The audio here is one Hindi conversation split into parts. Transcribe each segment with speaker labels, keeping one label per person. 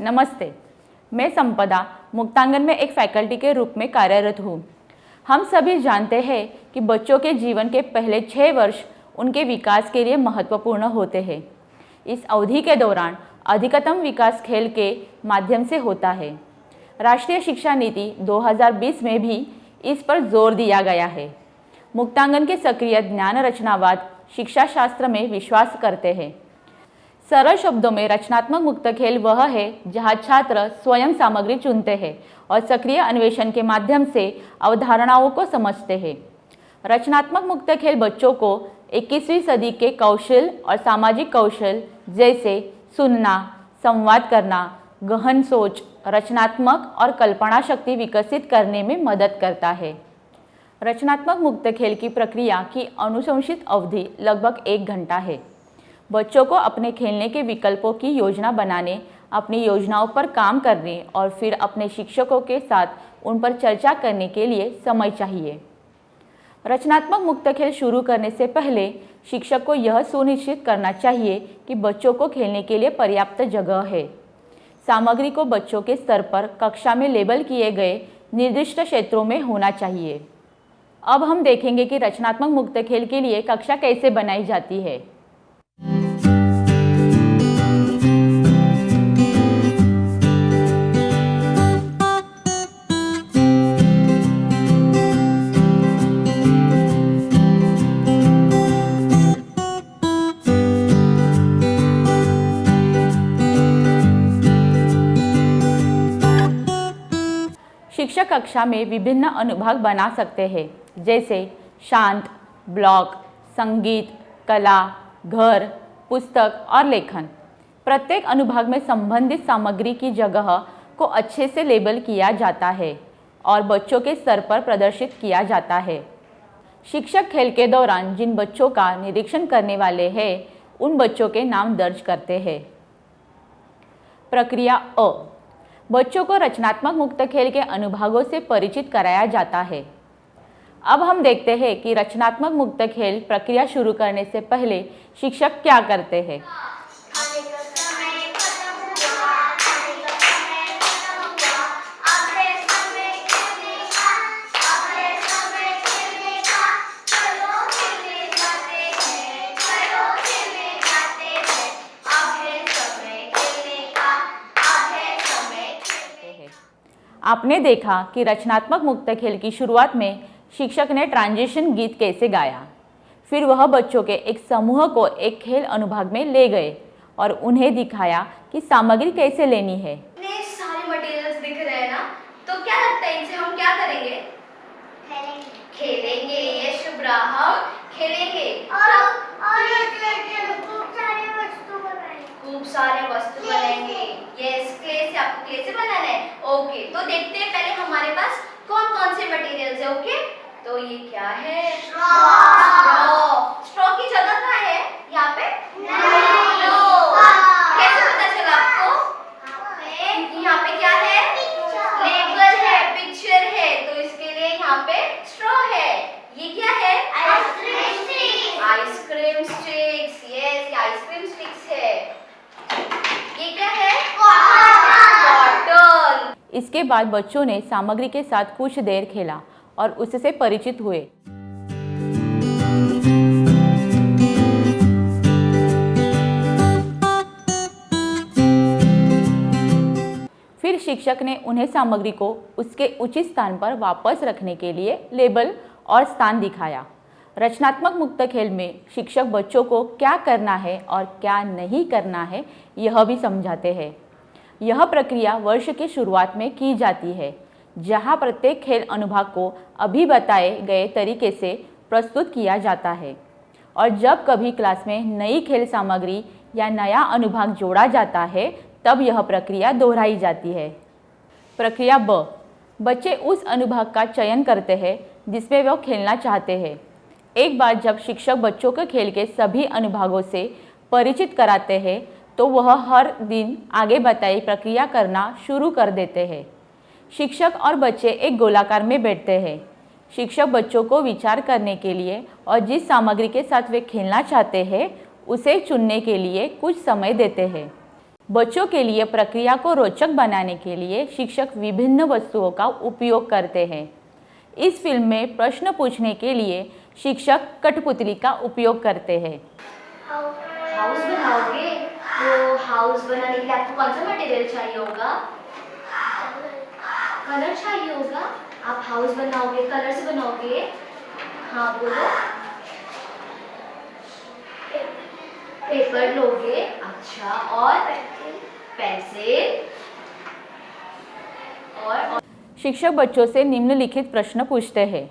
Speaker 1: नमस्ते, मैं संपदा मुक्तांगन में एक फैकल्टी के रूप में कार्यरत हूँ। हम सभी जानते हैं कि बच्चों के जीवन के पहले 6 वर्ष उनके विकास के लिए महत्वपूर्ण होते हैं। इस अवधि के दौरान अधिकतम विकास खेल के माध्यम से होता है। राष्ट्रीय शिक्षा नीति 2020 में भी इस पर जोर दिया गया है। मुक्तांगन के सक्रिय ज्ञान रचनावाद शिक्षा शास्त्र में विश्वास करते हैं। सरल शब्दों में रचनात्मक मुक्त खेल वह है जहाँ छात्र स्वयं सामग्री चुनते हैं और सक्रिय अन्वेषण के माध्यम से अवधारणाओं को समझते हैं। रचनात्मक मुक्त खेल बच्चों को 21वीं सदी के कौशल और सामाजिक कौशल जैसे सुनना, संवाद करना, गहन सोच, रचनात्मक और कल्पना शक्ति विकसित करने में मदद करता है। रचनात्मक मुक्त खेल की प्रक्रिया की अनुशंसित अवधि लगभग 1 घंटा है। बच्चों को अपने खेलने के विकल्पों की योजना बनाने, अपनी योजनाओं पर काम करने और फिर अपने शिक्षकों के साथ उन पर चर्चा करने के लिए समय चाहिए। रचनात्मक मुक्त खेल शुरू करने से पहले शिक्षक को यह सुनिश्चित करना चाहिए कि बच्चों को खेलने के लिए पर्याप्त जगह है। सामग्री को बच्चों के स्तर पर कक्षा में लेबल किए गए निर्दिष्ट क्षेत्रों में होना चाहिए। अब हम देखेंगे कि रचनात्मक मुक्त खेल के लिए कक्षा कैसे बनाई जाती है। शिक्षक कक्षा में विभिन्न अनुभाग बना सकते हैं, जैसे शांत, ब्लॉक, संगीत, कला, घर, पुस्तक और लेखन। प्रत्येक अनुभाग में संबंधित सामग्री की जगह को अच्छे से लेबल किया जाता है और बच्चों के स्तर पर प्रदर्शित किया जाता है। शिक्षक खेल के दौरान जिन बच्चों का निरीक्षण करने वाले हैं, उन बच्चों के नाम दर्ज करते हैं। प्रक्रिया अ, बच्चों को रचनात्मक मुक्त खेल के अनुभागों से परिचित कराया जाता है। अब हम देखते हैं कि रचनात्मक मुक्त खेल प्रक्रिया शुरू करने से पहले शिक्षक क्या करते हैं। आपने देखा कि रचनात्मक मुक्त खेल की शुरुआत में शिक्षक ने ट्रांजिशन गीत कैसे गाया। फिर वह बच्चों के एक समूह को एक खेल अनुभाग में ले गए और उन्हें दिखाया कि सामग्री कैसे लेनी है।
Speaker 2: इतने सारे मटेरियल्स दिख रहे हैं ना, तो क्या लगता है इनसे हम क्या करेंगे? खेलेंगे। ये शुभ्रा, हम खेलेंगे खूब सारे वस्तु बनाएंगे। यस, क्ले से आपको क्ले से बनाना है। ओके, तो देखते हैं पहले हमारे पास कौन कौन से मटेरियल्स है। ओके, तो ये क्या है? स्ट्रॉ की जगह कहाँ है? यहाँ पे कैसे पता चला आपको? यहाँ पे क्या है? लेबल है, पिक्चर है, तो इसके लिए यहाँ पे स्ट्रॉ है। ये क्या है? Ice cream sticks. यस, ये आइसक्रीम स्टिक्स है। ये क्या है? बॉटल।
Speaker 1: इसके बाद बच्चों ने सामग्री के साथ कुछ देर खेला और उससे परिचित हुए। फिर शिक्षक ने उन्हें सामग्री को उसके उचित स्थान पर वापस रखने के लिए लेबल और स्थान दिखाया। रचनात्मक मुक्त खेल में शिक्षक बच्चों को क्या करना है और क्या नहीं करना है, यह भी समझाते हैं। यह प्रक्रिया वर्ष की शुरुआत में की जाती है, जहां प्रत्येक खेल अनुभाग को अभी बताए गए तरीके से प्रस्तुत किया जाता है और जब कभी क्लास में नई खेल सामग्री या नया अनुभाग जोड़ा जाता है, तब यह प्रक्रिया दोहराई जाती है। प्रक्रिया ब, बच्चे उस अनुभाग का चयन करते हैं जिसमें वे खेलना चाहते हैं। एक बार जब शिक्षक बच्चों को खेल के सभी अनुभागों से परिचित कराते हैं, तो वह हर दिन आगे बताई प्रक्रिया करना शुरू कर देते हैं। शिक्षक और बच्चे एक गोलाकार में बैठते हैं। शिक्षक बच्चों को विचार करने के लिए और जिस सामग्री के साथ वे खेलना चाहते हैं उसे चुनने के लिए कुछ समय देते हैं। बच्चों के लिए प्रक्रिया को रोचक बनाने के लिए शिक्षक विभिन्न वस्तुओं का उपयोग करते हैं। इस फिल्म में प्रश्न पूछने के लिए शिक्षक कठपुतली का उपयोग करते हैं।
Speaker 2: हाउस बनाओगे तो हाउस बनाने के लिए आपको कौन सा मटेरियल चाहिए होगा? कलर चाहिए होगा। आप हाउस बनाओगे, कलर से बनाओगे? हाँ बोलो। पेपर लोगे, अच्छा, और पेंसिल और
Speaker 1: शिक्षक बच्चों से निम्नलिखित प्रश्न पूछते हैं।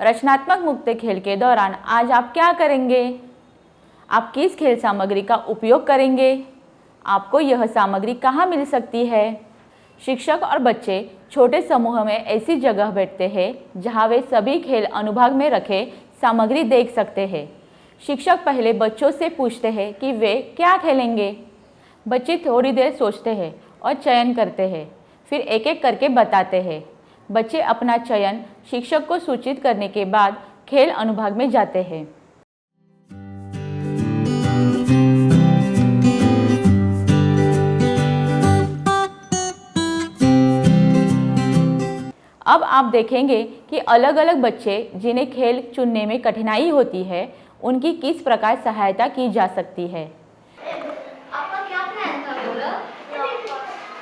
Speaker 1: रचनात्मक मुक्त खेल के दौरान आज आप क्या करेंगे? आप किस खेल सामग्री का उपयोग करेंगे? आपको यह सामग्री कहाँ मिल सकती है? शिक्षक और बच्चे छोटे समूह में ऐसी जगह बैठते हैं जहाँ वे सभी खेल अनुभाग में रखे सामग्री देख सकते हैं। शिक्षक पहले बच्चों से पूछते हैं कि वे क्या खेलेंगे। बच्चे थोड़ी देर सोचते हैं और चयन करते हैं, फिर एक एक करके बताते हैं। बच्चे अपना चयन शिक्षक को सूचित करने के बाद खेल अनुभाग में जाते हैं। अब आप देखेंगे कि अलग अलग बच्चे जिन्हें खेल चुनने में कठिनाई होती है, उनकी किस प्रकार सहायता की जा सकती है।
Speaker 2: आपका क्या प्लान था बोलो?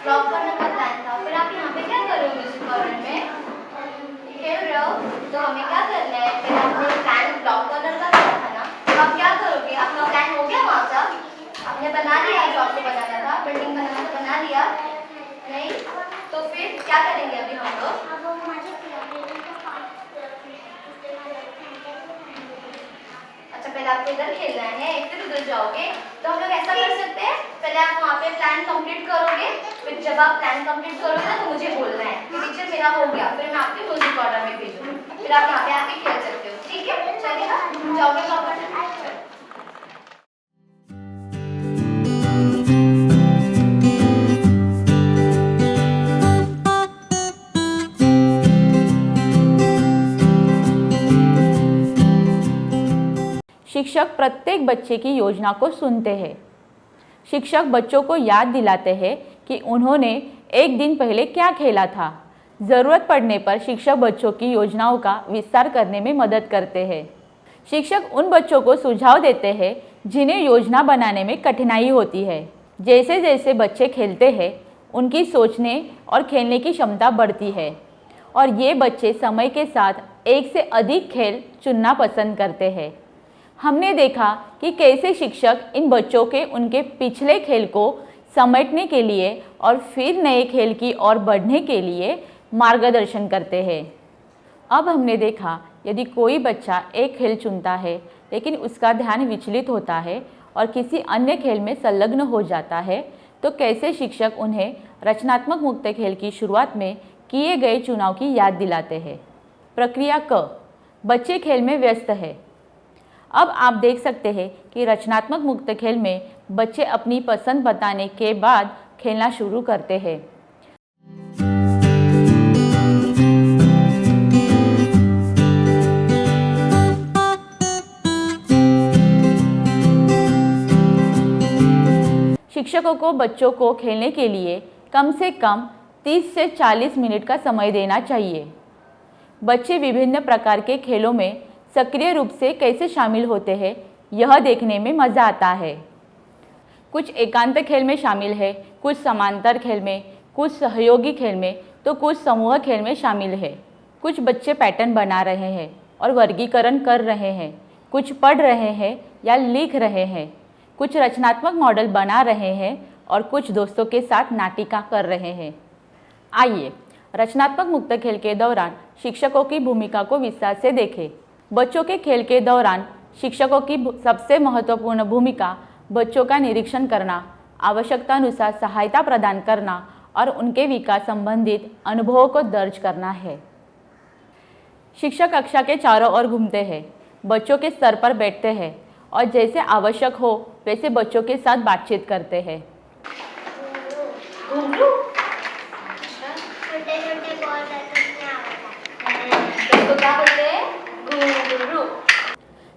Speaker 2: ब्लॉक करने का प्लान था। फिर आप यहाँ पे क्या करोगे म्यूजिक कॉर्नर में? खेल रहे हो तो हमें क्या करना है? फिर आपने प्लान ब्लॉक कॉर्नर का किया था ना, तो आप क्या करोगे? आपका प्लान हो गया वहाँ का? आपने बना लिया जो आपको बनाना था, बिल्डिंग बनाना था, बना लिया? नहीं? तो फिर क्या करेंगे अभी हम लोग? अच्छा, पहले आपको इधर खेलना है, फिर उधर जाओगे। तो हम लोग ऐसा कर सकते हैं, पहले आप वहाँ पे प्लान कंप्लीट करोगे, फिर जब आप प्लान कंप्लीट करोगे ना तो मुझे बोलना है कि टीचर मेरा हो गया, फिर मैं आपके म्यूजिक कॉर्नर में भेजूंगी, फिर आप यहाँ पे आके खेल सकते हो। ठीक है, चलेगा? जाओगे कॉर्नर?
Speaker 1: शिक्षक प्रत्येक बच्चे की योजना को सुनते हैं। शिक्षक बच्चों को याद दिलाते हैं कि उन्होंने एक दिन पहले क्या खेला था। ज़रूरत पड़ने पर शिक्षक बच्चों की योजनाओं का विस्तार करने में मदद करते हैं। शिक्षक उन बच्चों को सुझाव देते हैं जिन्हें योजना बनाने में कठिनाई होती है। जैसे जैसे बच्चे खेलते हैं, उनकी सोचने और खेलने की क्षमता बढ़ती है और ये बच्चे समय के साथ एक से अधिक खेल चुनना पसंद करते हैं। हमने देखा कि कैसे शिक्षक इन बच्चों के उनके पिछले खेल को समेटने के लिए और फिर नए खेल की ओर बढ़ने के लिए मार्गदर्शन करते हैं। अब हमने देखा यदि कोई बच्चा एक खेल चुनता है लेकिन उसका ध्यान विचलित होता है और किसी अन्य खेल में संलग्न हो जाता है, तो कैसे शिक्षक उन्हें रचनात्मक मुक्त खेल की शुरुआत में किए गए चुनाव की याद दिलाते हैं। प्रक्रिया क, बच्चे खेल में व्यस्त है। अब आप देख सकते हैं कि रचनात्मक मुक्त खेल में बच्चे अपनी पसंद बताने के बाद खेलना शुरू करते हैं। शिक्षकों को बच्चों को खेलने के लिए कम से कम 30 से 40 मिनट का समय देना चाहिए। बच्चे विभिन्न प्रकार के खेलों में सक्रिय रूप से कैसे शामिल होते हैं, यह देखने में मज़ा आता है। कुछ एकांत खेल में शामिल है, कुछ समांतर खेल में, कुछ सहयोगी खेल में, तो कुछ समूह खेल में शामिल है। कुछ बच्चे पैटर्न बना रहे हैं और वर्गीकरण कर रहे हैं, कुछ पढ़ रहे हैं या लिख रहे हैं, कुछ रचनात्मक मॉडल बना रहे हैं और कुछ दोस्तों के साथ नाटिका कर रहे हैं। आइए रचनात्मक मुक्त खेल के दौरान शिक्षकों की भूमिका को विस्तार से देखें। बच्चों के खेल के दौरान शिक्षकों की सबसे महत्वपूर्ण भूमिका बच्चों का निरीक्षण करना, आवश्यकतानुसार सहायता प्रदान करना और उनके विकास संबंधित अनुभवों को दर्ज करना है। शिक्षक कक्षा के चारों ओर घूमते हैं, बच्चों के स्तर पर बैठते हैं और जैसे आवश्यक हो वैसे बच्चों के साथ बातचीत करते हैं।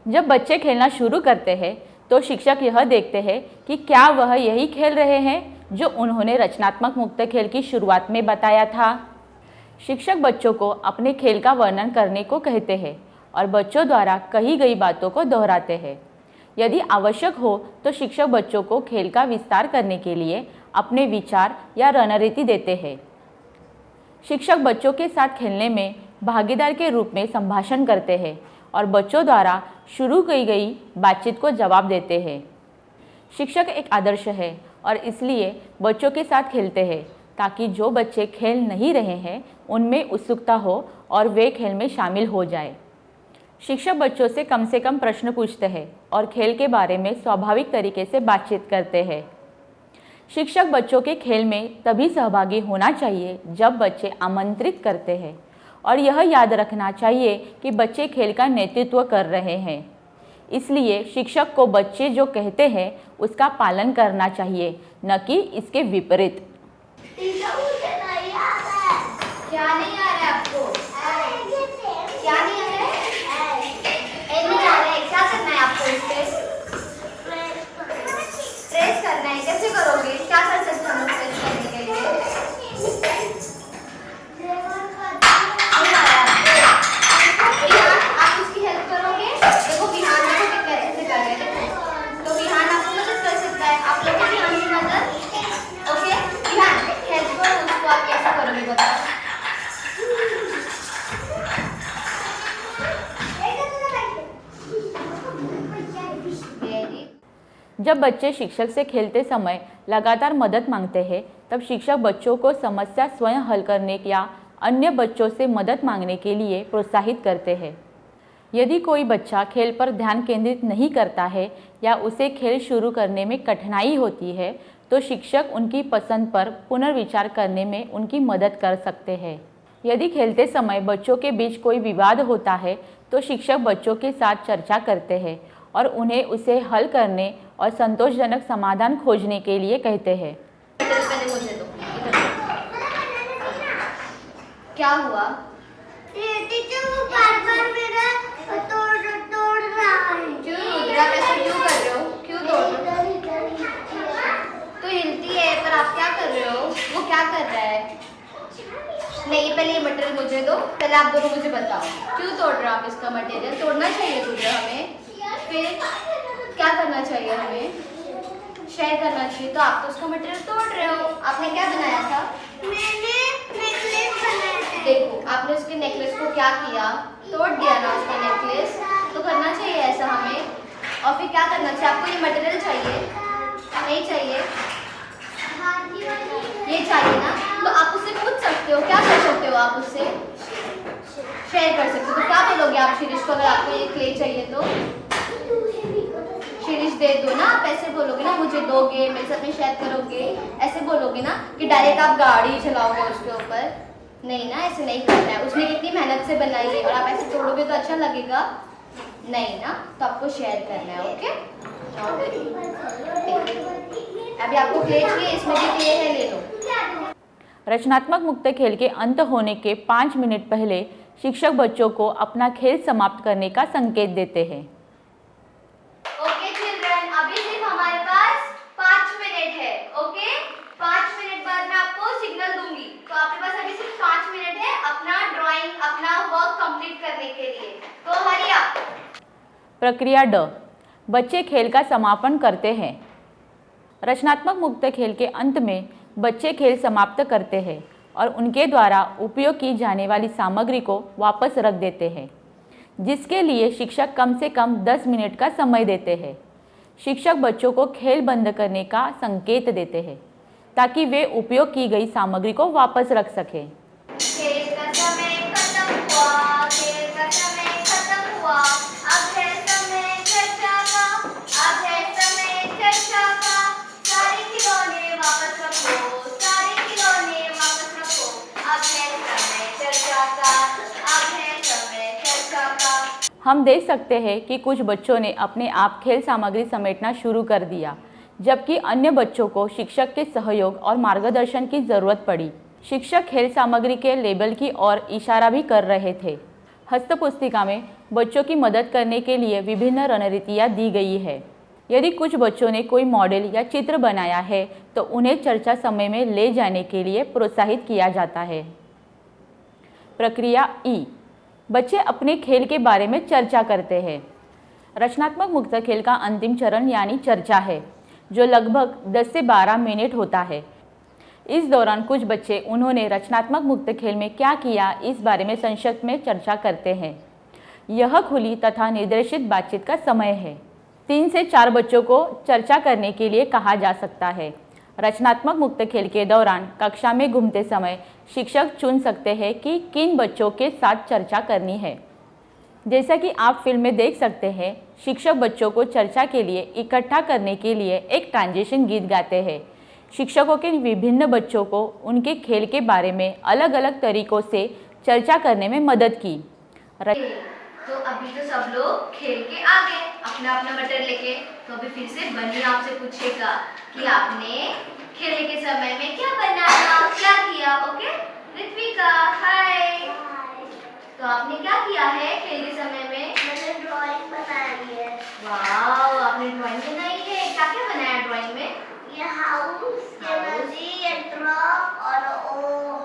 Speaker 1: जब बच्चे खेलना शुरू करते हैं तो शिक्षक यह देखते हैं कि क्या वह यही खेल रहे हैं जो उन्होंने रचनात्मक मुक्त खेल की शुरुआत में बताया था। शिक्षक बच्चों को अपने खेल का वर्णन करने को कहते हैं और बच्चों द्वारा कही गई बातों को दोहराते हैं। यदि आवश्यक हो तो शिक्षक बच्चों को खेल का विस्तार करने के लिए अपने विचार या रणनीति देते हैं। शिक्षक बच्चों के साथ खेलने में भागीदार के रूप में संभाषण करते हैं और बच्चों द्वारा शुरू की गई बातचीत को जवाब देते हैं। शिक्षक एक आदर्श है और इसलिए बच्चों के साथ खेलते हैं ताकि जो बच्चे खेल नहीं रहे हैं उनमें उत्सुकता हो और वे खेल में शामिल हो जाए। शिक्षक बच्चों से कम प्रश्न पूछते हैं और खेल के बारे में स्वाभाविक तरीके से बातचीत करते हैं। शिक्षक बच्चों के खेल में तभी सहभागी होना चाहिए जब बच्चे आमंत्रित करते हैं और यह याद रखना चाहिए कि बच्चे खेल का नेतृत्व कर रहे हैं। इसलिए शिक्षक को बच्चे जो कहते हैं उसका पालन करना चाहिए, न कि इसके विपरीत।
Speaker 2: क्या नहीं आ रहा है आपको? क्या नहीं आ रहा है? नहीं आ रहा है। क्या करना है आपको? इस पे प्रेस करना है। कैसे करोगे? क्या कर सकते हैं हम लोग प्रेस करने के लिए? नहीं आ रहा है आपको? विहान, आप उसकी हेल्प करोगे? देखो विहान देखो कितना अच्छे से कर रहे हैं। तो विहान आपको मदद कर सकता है। आप लोग विहान की मदद, ओके? विहान हेल्प करो उसको। आप कैसे करोगे बताओ?
Speaker 1: जब बच्चे शिक्षक से खेलते समय लगातार मदद मांगते हैं, तब शिक्षक बच्चों को समस्या स्वयं हल करने या अन्य बच्चों से मदद मांगने के लिए प्रोत्साहित करते हैं। यदि कोई बच्चा खेल पर ध्यान केंद्रित नहीं करता है या उसे खेल शुरू करने में कठिनाई होती है, तो शिक्षक उनकी पसंद पर पुनर्विचार करने में उनकी मदद कर सकते हैं। यदि खेलते समय बच्चों के बीच कोई विवाद होता है, तो शिक्षक बच्चों के साथ चर्चा करते हैं और उन्हें उसे हल करने और संतोषजनक समाधान खोजने के लिए कहते हैं।
Speaker 2: क्या हुआ? टीचर वो बार-बार मेरा तोड़ रहा है। क्यों रुद्रा, ऐसा क्यों कर रहे हो? क्यों तोड़ रहे हो? तो हिलती है, पर आप क्या कर रहे हो? वो क्या कर रहा है? नहीं, पहले ये मटेरियल मुझे दो। पहले आप दोनों मुझे बताओ क्यों तोड़ रहे हो आप इसका मटेरियल? तोड़ना चाहिए तुझे हमें, फिर क्या करना चाहिए हमें? शेयर करना चाहिए। तो आप तो उसका मटेरियल तोड़ रहे हो। आपने क्या बनाया था? मैंने नेकलेस बनाया है। देखो आपने उसके नेकलेस को क्या किया? तोड़ दिया ना उसका नेकलेस। तो करना चाहिए ऐसा हमें। और फिर क्या करना चाहिए? आपको ये मटेरियल चाहिए? नहीं चाहिए? ये चाहिए ना? तो आप उससे पूछ सकते हो। क्या कर सकते हो आप उससे? शेयर कर सकते हो। तो क्या बोलोगे आप शिरीष को अगर आपको ये क्ले चाहिए तो? शिरीष दे दो ना। आप ऐसे बोलोगे ना, मुझे दोगे, मेरे साथ में शेयर करोगे, ऐसे बोलोगे ना कि डायरेक्ट आप गाड़ी चलाओगे उसके ऊपर? नहीं ना, ऐसे नहीं करना है। उसने कितनी मेहनत से बनाई है और आप ऐसे तोड़ोगे तो अच्छा लगेगा नहीं ना। तो आपको शेयर करना है, ओके? अभी आपको क्ले चाहिए, इसमें भी क्ले है, ले लो।
Speaker 1: रचनात्मक मुक्त खेल के अंत होने के 5 मिनट पहले शिक्षक बच्चों को अपना खेल समाप्त करने का संकेत देते हैं।
Speaker 2: ओके चिल्ड्रन, अभी सिर्फ हमारे पास 5 मिनट है, ओके? 5 मिनट बाद मैं आपको सिग्नल दूंगी। तो आपके पास अभी सिर्फ 5 मिनट है अपना ड्राइंग, अपना वर्क कंप्लीट करने के लिए। तो हरी अप।
Speaker 1: प्रक्रिया ड, बच्चे खेल का समापन करते हैं। रचनात्मक मुक्त खेल के अंत में बच्चे खेल समाप्त करते हैं और उनके द्वारा उपयोग की जाने वाली सामग्री को वापस रख देते हैं, जिसके लिए शिक्षक कम से कम 10 मिनट का समय देते हैं। शिक्षक बच्चों को खेल बंद करने का संकेत देते हैं ताकि वे उपयोग की गई सामग्री को वापस रख सकें।
Speaker 2: खेल का समय खत्म हुआ, खेल का समय खत्म हुआ, अब है समय चर्चा का, अब है समय चर्चा का। सारे खिलौने वापस रखो, सारे खिलौने वापस रखो, अब है समय चर्चा का, अब है समय चर्चा का।
Speaker 1: हम देख सकते हैं कि कुछ बच्चों ने अपने आप खेल सामग्री समेटना शुरू कर दिया, जबकि अन्य बच्चों को शिक्षक के सहयोग और मार्गदर्शन की ज़रूरत पड़ी। शिक्षक खेल सामग्री के लेबल की ओर इशारा भी कर रहे थे। हस्तपुस्तिका में बच्चों की मदद करने के लिए विभिन्न रणनीतियाँ दी गई है। यदि कुछ बच्चों ने कोई मॉडल या चित्र बनाया है तो उन्हें चर्चा समय में ले जाने के लिए प्रोत्साहित किया जाता है। प्रक्रिया ई, बच्चे अपने खेल के बारे में चर्चा करते हैं। रचनात्मक मुक्त खेल का अंतिम चरण यानी चर्चा है, जो लगभग 10 से 12 मिनट होता है। इस दौरान कुछ बच्चे उन्होंने रचनात्मक मुक्त खेल में क्या किया इस बारे में संक्षिप्त में चर्चा करते हैं। यह खुली तथा निर्देशित बातचीत का समय है। 3 से 4 बच्चों को चर्चा करने के लिए कहा जा सकता है। रचनात्मक मुक्त खेल के दौरान कक्षा में घूमते समय शिक्षक चुन सकते हैं कि किन बच्चों के साथ चर्चा करनी है। जैसा कि आप फिल्म में देख सकते हैं, शिक्षक बच्चों को चर्चा के लिए इकट्ठा करने के लिए एक ट्रांजिशन गीत गाते हैं। शिक्षकों के विभिन्न बच्चों को उनके खेल के बारे में अलग अलग तरीकों से चर्चा करने में मदद की।
Speaker 2: तो अभी तो सब लोग खेल के आ गए अपना अपना बटर लेके। तो अभी फिर से बनी आपसे पूछेगा कि आपने खेलने के समय में क्या बनाया, क्या किया। ओके ऋत्विका, हाय। तो आपने क्या किया है खेल के समय में?
Speaker 3: मैंने ड्राइंग बनाई है।
Speaker 2: वाह, आपने ड्राइंग बनाई है। क्या क्या बनाया ड्राइंग में?
Speaker 3: ये हाउस, ये नदी, ये ट्रक और ओ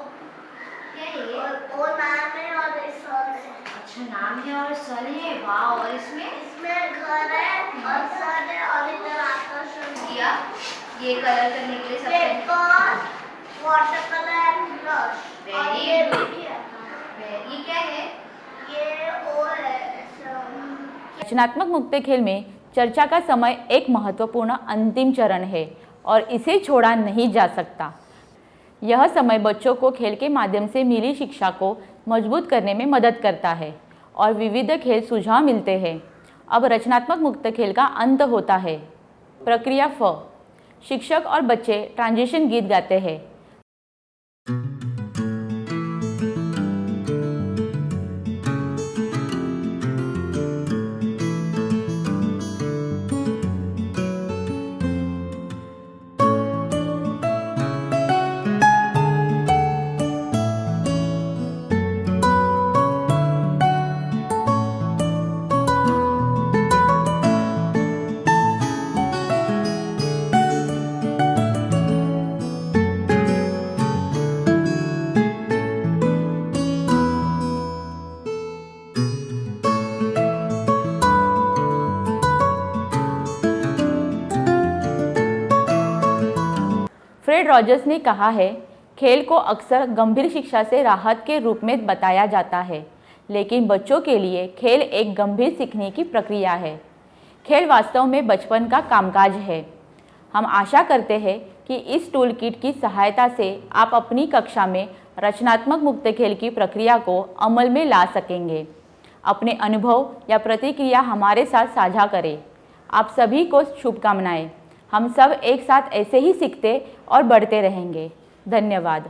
Speaker 2: क्या है ये?
Speaker 3: और ओ नाम है और ये सन है।
Speaker 2: अच्छा, नाम है और सन है। वाह, और इसमें
Speaker 3: घर है और सन है और इधर आकाश
Speaker 2: किया। ये कलर करने के लिए सब
Speaker 3: paper, water colour, brush.
Speaker 2: Very good.
Speaker 3: किया।
Speaker 2: ये क्या है?
Speaker 3: ये ओ है।
Speaker 1: रचनात्मक मुक्त खेल में चर्चा का समय एक महत्वपूर्ण अंतिम चरण है और इसे छोड़ा नहीं जा सकता। यह समय बच्चों को खेल के माध्यम से मिली शिक्षा को मजबूत करने में मदद करता है और विविध खेल सुझाव मिलते हैं। अब रचनात्मक मुक्त खेल का अंत होता है। प्रक्रिया फ, शिक्षक और बच्चे ट्रांजिशन गीत गाते हैं। फ्रेड रॉजर्स ने कहा है, खेल को अक्सर गंभीर शिक्षा से राहत के रूप में बताया जाता है, लेकिन बच्चों के लिए खेल एक गंभीर सीखने की प्रक्रिया है। खेल वास्तव में बचपन का कामकाज है। हम आशा करते हैं कि इस टूल किट की सहायता से आप अपनी कक्षा में रचनात्मक मुक्त खेल की प्रक्रिया को अमल में ला सकेंगे। अपने अनुभव या प्रतिक्रिया हमारे साथ साझा करें। आप सभी को शुभकामनाएं। हम सब एक साथ ऐसे ही सीखते और बढ़ते रहेंगे। धन्यवाद।